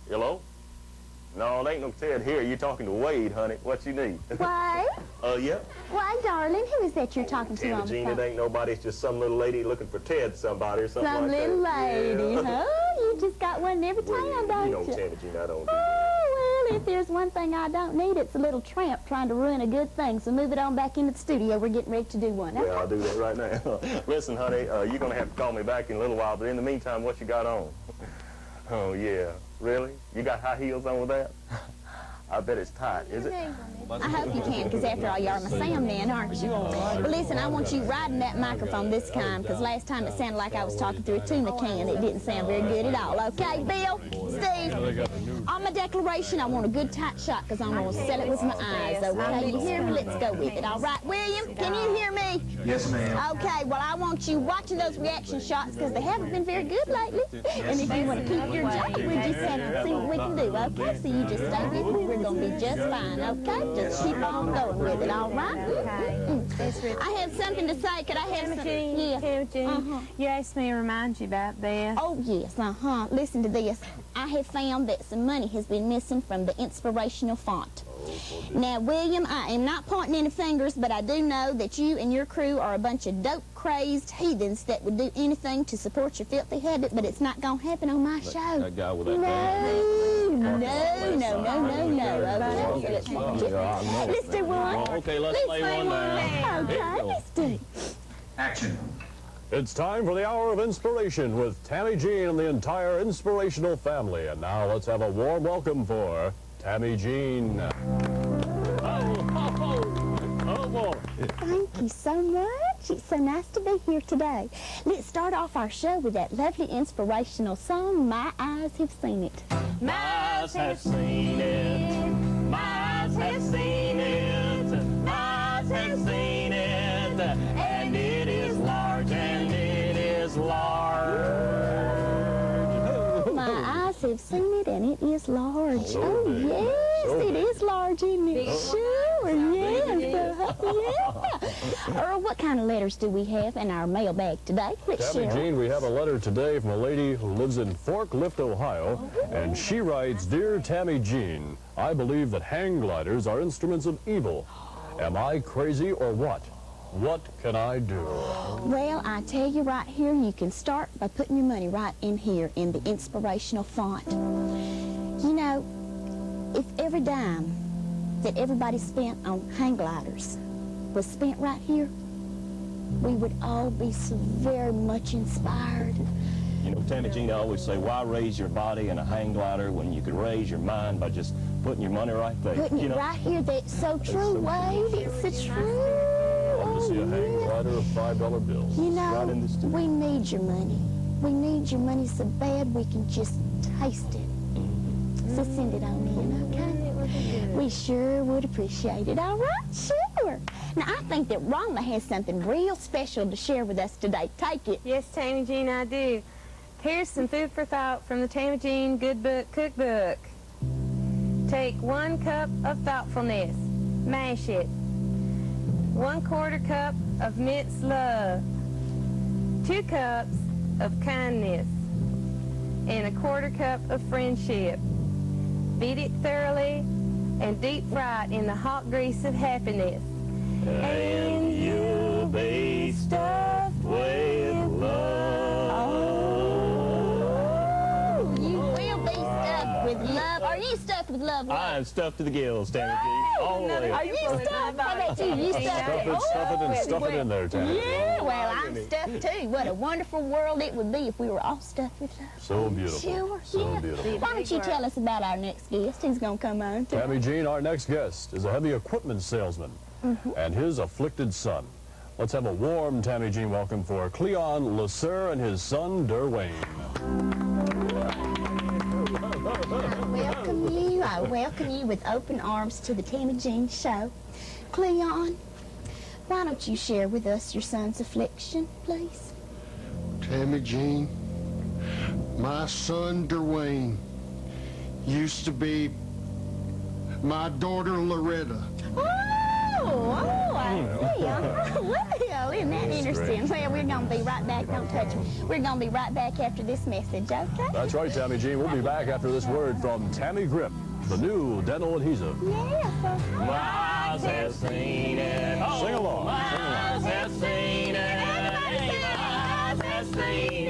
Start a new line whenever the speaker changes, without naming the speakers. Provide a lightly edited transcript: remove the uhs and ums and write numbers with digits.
Hello? No, there ain't no Ted here. You're talking to Wade, honey. What you need?
Why?
Yeah.
Why, darling, who is that you're talking to
Tammy
on the
Jean,
phone?
it ain't nobody. It's just some little lady looking for Ted somebody or something
Some
like that.
little lady,
Yeah.
huh? You just got one in every town,
Well,
don't
you know,
you?
Tammy Jean, I don't do that.
Oh, well, if there's one thing I don't need, it's a little tramp trying to ruin a good thing. So move it on back into the studio. We're getting ready to do one.
Yeah, I'll do that right now. Listen, honey, you're going to have to call me back in a little while, but in the meantime, what you got on? Oh, yeah. Really? You got high heels on with that? I bet it's tight, is it?
I hope you can, because after all, you're my sound man, aren't you? But listen, I want you riding that microphone this time, because last time it sounded like I was talking through a tuna can. It didn't sound very good at all. Okay, Bill, Steve, on my declaration, I want a good tight shot, because I'm going to sell it with my eyes, okay? You hear me? Let's go with it, all right? William, can you hear me?
Yes, ma'am.
Okay, well, I want you watching those reaction shots, because they haven't been very good lately. And if you want to keep your job, we just have to see what we can do, okay? So you just stay with me. We're going to be just fine, okay? Just keep on going with it, all right? Okay. I have something to say. Could I have something?
Yeah. Tammy Jean, you asked me to remind you about this.
Oh, yes, Listen to this. I have found that some money has been missing from the inspirational font. Now, William, I am not pointing any fingers, but I do know that you and your crew are a bunch of dope-crazed heathens that would do anything to support your filthy habit, but it's not going to happen on my show.
That guy with that
No. Let's do one.
Okay, let's play one now.
Okay, let's do it.
Action.
It's time for the Hour of Inspiration with Tammy Jean and the entire inspirational family. And now let's have a warm welcome for Tammy Jean. Oh, boy.
Thank you so much. It's so nice to be here today. Let's start off our show with that lovely inspirational song, My Eyes Have Seen It.
My eyes have seen it. My eyes have seen it. My eyes have seen it. And it is large, and it is large.
My eyes have seen it, and it is large. Oh, yes, it is large, isn't it? Sure, yes. Yeah. Earl, what kind of letters do we have in our mailbag today? Let's
Tammy
share.
Jean, we have a letter today from a lady who lives in Forklift, Ohio, and she writes, Dear Tammy Jean, I believe that hang gliders are instruments of evil. Am I crazy or what? What can I do?
Well, I tell you right here, you can start by putting your money right in here in the inspirational font. You know, if every dime that everybody spent on hang gliders was spent right here, we would all be so very much inspired.
You know, Tammy Jean, I always say, why raise your body in a hang glider when you could raise your mind by just putting your money right there?
Putting
you
it
know?
right here, that's so true, Wade. It's so true.
Love to see a hang glider of $5 bills.
You
Right
know,
in the studio.
we need your money. We need your money so bad we can just taste it. So send it on in, okay? We sure would appreciate it. All right, sure. Now, I think that Rhonda has something real special to share with us today. Take it.
Yes, Tammy Jean, I do. Here's some food for thought from the Tammy Jean Good Book Cookbook. Take 1 cup of thoughtfulness. Mash it. 1/4 cup of minced love. 2 cups of kindness. And 1/4 cup of friendship. Beat it thoroughly and deep fry it in the hot grease of happiness.
And you'll be stuffed with love.
Oh, you will be stuffed with love. Are you stuffed with love?
I am stuffed to the gills, Tammy Jean. All the way.
Are you stuffed? How about you? You stuffed?
Stuff it in there, Tammy.
Yeah, well, I'm stuffed too. What a wonderful world it would be if we were all stuffed with love.
So beautiful.
Sure,
So
yeah.
beautiful.
Why don't you tell us about our next guest? Who's going to come on?
Tammy Jean, our next guest, is a heavy equipment salesman and his afflicted son. Let's have a warm Tammy Jean welcome for Cleon LeSueur and his son, Derwayne.
I welcome you with open arms to the Tammy Jean Show. Cleon, why don't you share with us your son's affliction, please?
Tammy Jean, my son Derwayne used to be my daughter Loretta.
Oh, I see. Well, isn't that interesting? Well, we're going to be right back. Don't touch me. We're going to be right back after this message, okay?
That's right, Tammy Jean. We'll be back after this word from Tammy Grip, the new dental adhesive.
Yeah.
My eyes have seen it.
Sing along.
My eyes have seen it. My eyes have seen